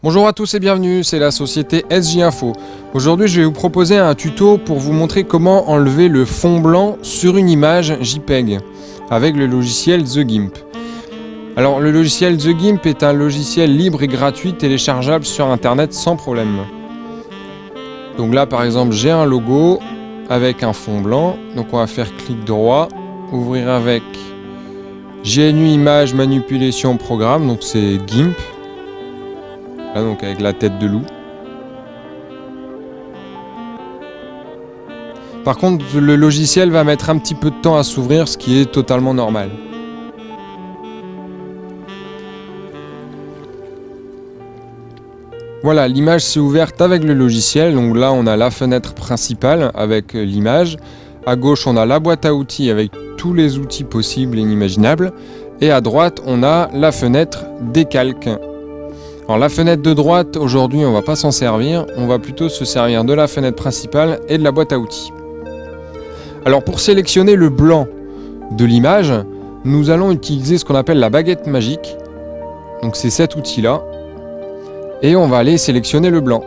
Bonjour à tous et bienvenue, c'est la société SJ Info. Aujourd'hui je vais vous proposer un tuto pour vous montrer comment enlever le fond blanc sur une image JPEG avec le logiciel The GIMP. Alors le logiciel The GIMP est un logiciel libre et gratuit téléchargeable sur internet sans problème. Donc là par exemple j'ai un logo avec un fond blanc, donc on va faire clic droit, ouvrir avec GNU Image Manipulation Programme, donc c'est GIMP. Là, donc avec la tête de loup. Par contre, le logiciel va mettre un petit peu de temps à s'ouvrir, ce qui est totalement normal. Voilà, l'image s'est ouverte avec le logiciel. Donc là, on a la fenêtre principale avec l'image. À gauche, on a la boîte à outils avec tous les outils possibles et inimaginables. Et à droite, on a la fenêtre décalque. Alors la fenêtre de droite, aujourd'hui on va pas s'en servir, on va plutôt se servir de la fenêtre principale et de la boîte à outils. Alors pour sélectionner le blanc de l'image, nous allons utiliser ce qu'on appelle la baguette magique. Donc c'est cet outil-là. Et on va aller sélectionner le blanc.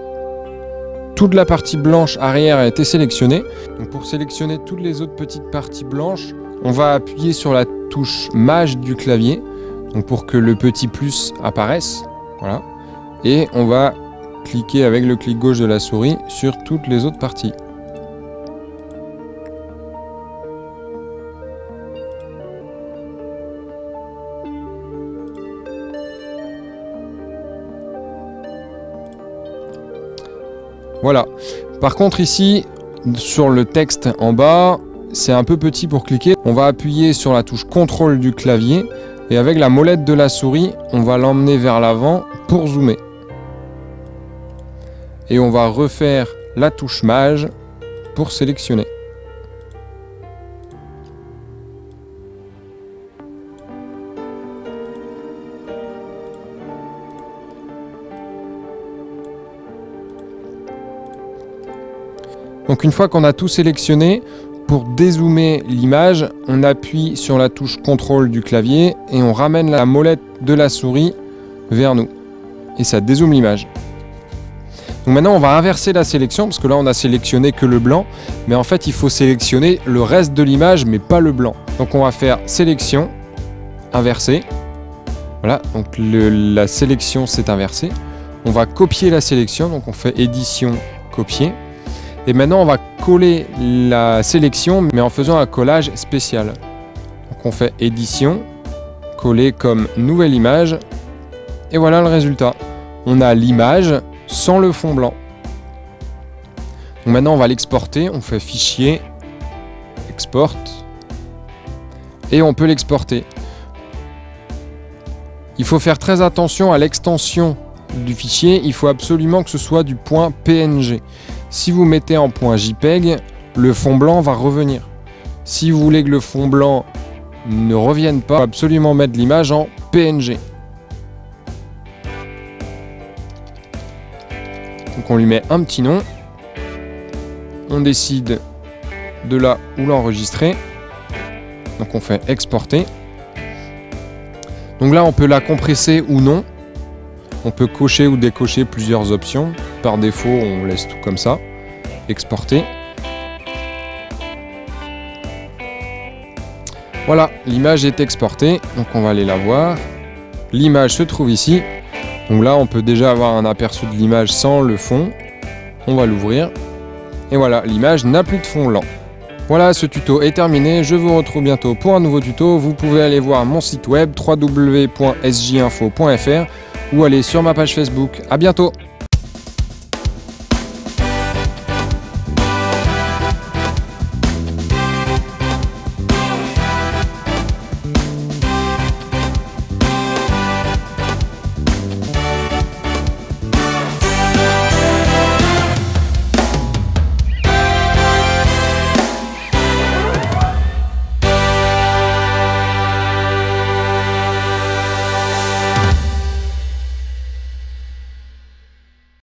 Toute la partie blanche arrière a été sélectionnée. Donc pour sélectionner toutes les autres petites parties blanches, on va appuyer sur la touche Maj du clavier, donc pour que le petit plus apparaisse. Voilà. Et on va cliquer avec le clic gauche de la souris sur toutes les autres parties. Voilà. Par contre ici, sur le texte en bas, c'est un peu petit pour cliquer. On va appuyer sur la touche contrôle du clavier. Et avec la molette de la souris, on va l'emmener vers l'avant pour zoomer. Et on va refaire la touche Maj pour sélectionner. Donc une fois qu'on a tout sélectionné, pour dézoomer l'image, on appuie sur la touche contrôle du clavier et on ramène la molette de la souris vers nous. Et ça dézoome l'image. Donc maintenant on va inverser la sélection parce que là on a sélectionné que le blanc. Mais en fait il faut sélectionner le reste de l'image mais pas le blanc. Donc on va faire sélection, inverser. Voilà, donc la sélection s'est inversée. On va copier la sélection, donc on fait édition, copier. Et maintenant on va coller la sélection mais en faisant un collage spécial. Donc on fait édition, coller comme nouvelle image et voilà le résultat. On a l'image sans le fond blanc. Donc maintenant on va l'exporter, on fait fichier, export et on peut l'exporter. Il faut faire très attention à l'extension du fichier, il faut absolument que ce soit du point PNG. Si vous mettez en point JPEG, le fond blanc va revenir. Si vous voulez que le fond blanc ne revienne pas, il faut absolument mettre l'image en PNG. Donc on lui met un petit nom. On décide de là où l'enregistrer. Donc on fait exporter. Donc là on peut la compresser ou non. On peut cocher ou décocher plusieurs options. Par défaut, on laisse tout comme ça. Exporter. Voilà, l'image est exportée. Donc on va aller la voir. L'image se trouve ici. Donc là, on peut déjà avoir un aperçu de l'image sans le fond. On va l'ouvrir. Et voilà, l'image n'a plus de fond blanc. Voilà, ce tuto est terminé. Je vous retrouve bientôt pour un nouveau tuto. Vous pouvez aller voir mon site web www.sjinfo.fr ou aller sur ma page Facebook. À bientôt!